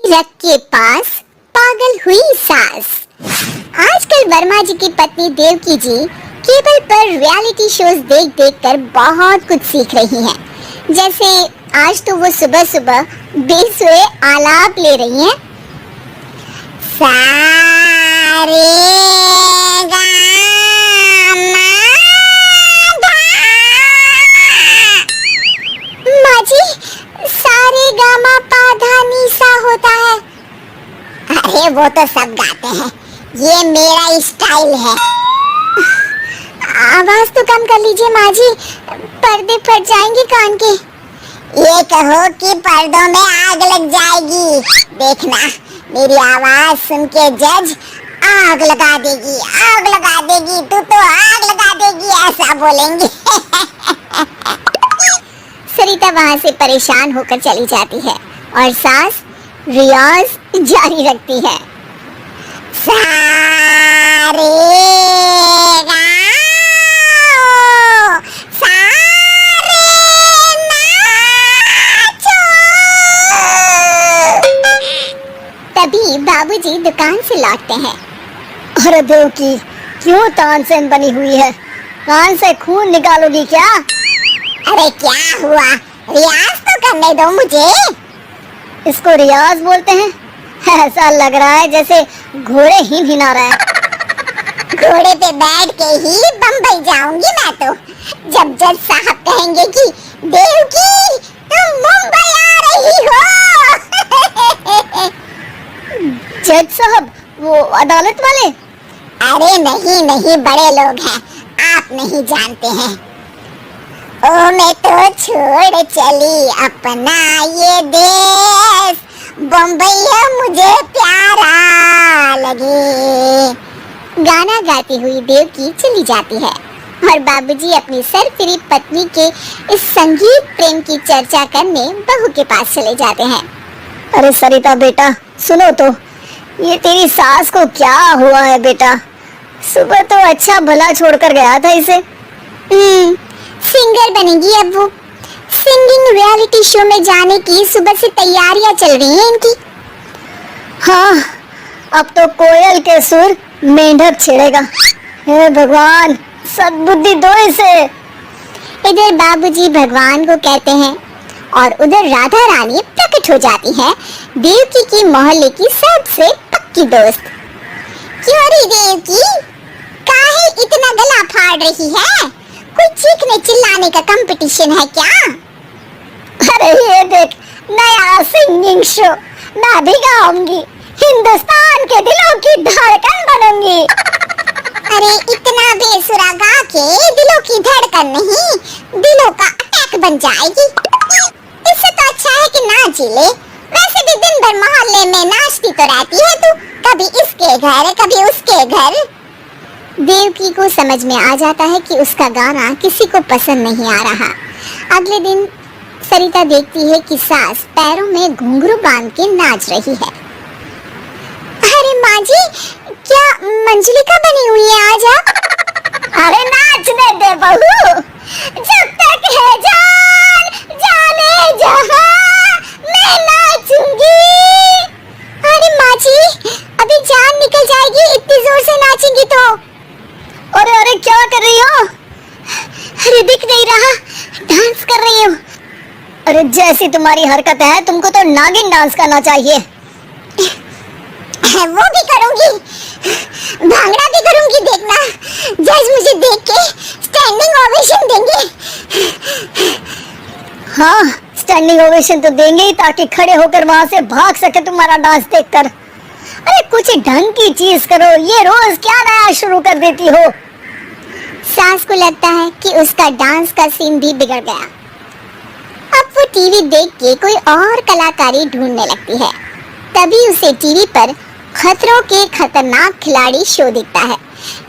रख के पास पागल हुई सास। आजकल वर्मा जी की पत्नी देवकी जी केबल पर रियलिटी शोज देख देख कर बहुत कुछ सीख रही हैं। जैसे आज तो वो सुबह सुबह बेसुरे आलाप ले रही हैं। सारे माँ जी, सारे गामा पाधा नीसा होता है। अरे वो तो सब गाते हैं, ये मेरा स्टाइल है। आवाज तो कम कर लीजिए माँ जी, पर्दे फट जाएंगे कान के। ये कहो कि पर्दों में आग लग जाएगी। देखना, मेरी आवाज सुन के जज आग लगा देगी, आग लगा देगी, तू तो आग लगा देगी, ऐसा बोलेंगे। सरिता वहाँ से परेशान होकर चली जाती है और सास रियाज जारी रखती है। सारे तभी बाबूजी दुकान से लौटते हैं। अरे देवकी, क्यों तानसेन बनी हुई है? कान से खून निकालोगी क्या? अरे क्या हुआ, रियाज तो करने दो मुझे। इसको रियाज बोलते हैं? ऐसा लग रहा है जैसे घोड़े ही हिला रहा है। घोड़े पे बैठ के ही बम्बई जाऊंगी मैं तो, जब जज साहब कहेंगे कि देवकी तुम मुंबई आ रही हो। जज साहब, वो अदालत वाले? अरे नहीं नहीं, बड़े लोग हैं, आप नहीं जानते हैं। ओ मैं तो छोड़ चली अपना ये देश, बम्बई मुझे प्यारा लगे। गाना गाती हुई देवकी चली जाती है और बाबूजी अपनी सरफिरी पत्नी के इस संगीत प्रेम की चर्चा करने बहू के पास चले जाते हैं। अरे सरिता बेटा, सुनो तो, ये तेरी सास को क्या हुआ है बेटा? सुबह तो अच्छा भला छोड़कर गया था इसे। सिंगर बनेगी अब वो। सिंगिंग रियलिटी शो में जाने की सुबह से तैयारियां चल रही हैं इनकी। हाँ, अब तो कोयल के सुर मेंढक छेड़ेगा। हे भगवान, सद्बुद्धि दो इसे। इधर बाबूजी भगवान को कहते हैं और उधर राधा रानी प्रकट हो जाती है, देवकी की मोहल्ले की सबसे पक्की दोस्त। क्यों रे देवकी, काहे इतना गला फाड़ रही है? कोई चीखने चिल्लाने का कंपटीशन है क्या? अरे ये देख, नया सिंगिंग शो, मैं भी गाऊंगी, हिंदुस्तान के दिलों की धड़कन बनूंगी। अरे इतना बेसुरा गा के दिलों की धड़कन नहीं, दिलों का अटैक बन जाएगी। इससे तो अच्छा है कि नाच ले। वैसे भी दिन भर मोहल्ले में नाचती तो रहती है तू, कभी इसके घर कभी उसके घर। देवकी को समझ में आ जाता है कि उसका गाना किसी को पसंद नहीं आ रहा। अगले दिन सरिता देखती है कि सास पैरों में घुंघरू बांध के नाच रही है। अरे माँ जी, क्या मंजलिका बनी हुई है आज आप? अरे नाचने दे बहू, जब तक है जान जाने जहां मैं नाचूंगी। अरे माँ जी, अभी जान निकल जाएगी इतनी जोर से नाचेंगी तो। अरे अरे क्या कर रही हो? अरे दिख नहीं रहा, डांस कर रही हूँ। अरे जैसी तुम्हारी हरकत है, तुमको तो नागिन डांस करना चाहिए। वो भी करूंगी, भांगड़ा भी करूंगी, देखना जज मुझे देख के स्टैंडिंग ओवेशन देंगे। हाँ, स्टैंडिंग ओवेशन तो देंगे ही, ताकि खड़े होकर वहाँ से भाग सके तुम्हारा डांस देखकर। अरे कुछ ढंग की चीज करो, ये रोज क्या नया शुरू कर देती हो? सास को लगता है कि उसका डांस का सीन भी बिगड़ गया। अब वो टीवी देख के कोई और कलाकारी ढूंढने लगती है। तभी उसे टीवी पर खतरों के खतरनाक खिलाड़ी शो दिखता है,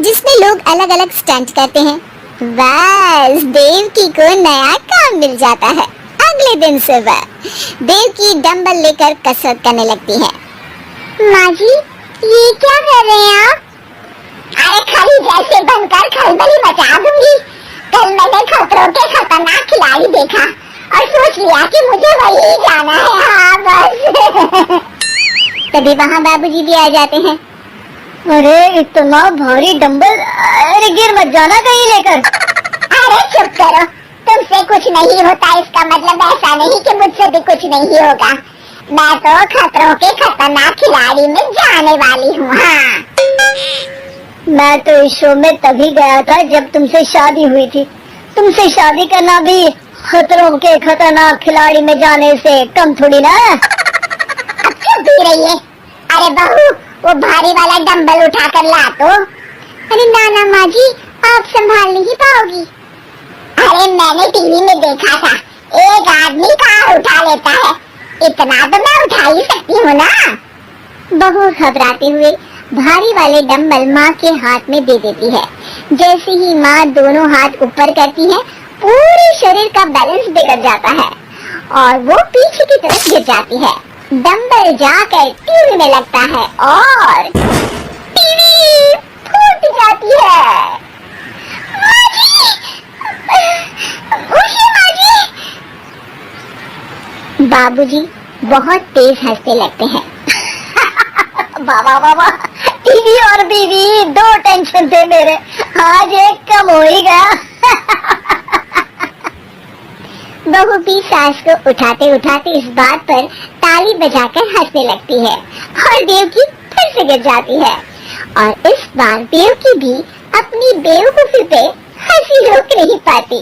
जिसमें लोग अलग अलग स्टंट करते हैं। बस देवकी को नया काम मिल जाता है। अगले दिन सुबह देवकी डंबल लेकर कसरत करने लगती है। माँ जी, ये क्या कर रहे हैं आप? अरे खाली जैसे बनकर खलबली मचा दूंगी। कल मैंने खतरों के खतरनाक खिलाड़ी देखा और सोच लिया कि मुझे वही जाना है। हाँ बस। तभी वहाँ बाबूजी भी आ जाते हैं। अरे इतना भारी डंबल, अरे गिर मत जाना कहीं लेकर। अरे चुप करो, तुमसे कुछ नहीं होता इसका मतलब ऐसा नहीं कि मुझसे भी कुछ नहीं होगा। मैं तो खतरों के खतरनाक खिलाड़ी में जाने वाली हूँ। हाँ, मैं तो इस शो में तभी गया था जब तुमसे शादी हुई थी। तुमसे शादी करना भी खतरों के खतरनाक खिलाड़ी में जाने से कम थोड़ी ना है। अब चुप भी रहिए। अरे बहू, वो भारी वाला डंबल उठा कर ला तो। अरे नाना माँ जी, आप संभाल नहीं पाओगी। अरे मैंने टीवी में देखा था, एक आदमी कार उठा लेता है, इतना तो मैं उठा ही सकती हूँ ना। बहू घबराते हुए भारी वाले डंबल माँ के हाथ में दे देती है। जैसे ही माँ दोनों हाथ ऊपर करती है, पूरे शरीर का बैलेंस बिगड़ जाता है और वो पीछे की तरफ गिर जाती है। डंबल जाकर टीवी में लगता है और टीवी फूट जाती है। माँ जी! उठिए माँ जी! बाबूजी बहुत तेज हंसने लगते हैं। बाबा बाबा, टीवी और बीवी दो टेंशन थे मेरे, आज एक कम हो ही गया। बहू भी सास को उठाते उठाते इस बात पर ताली बजाकर हंसने लगती है और देवकी फिर से गिर जाती है। और इस बार देवकी भी अपनी बेवकूफी पे हंसी रोक नहीं पाती।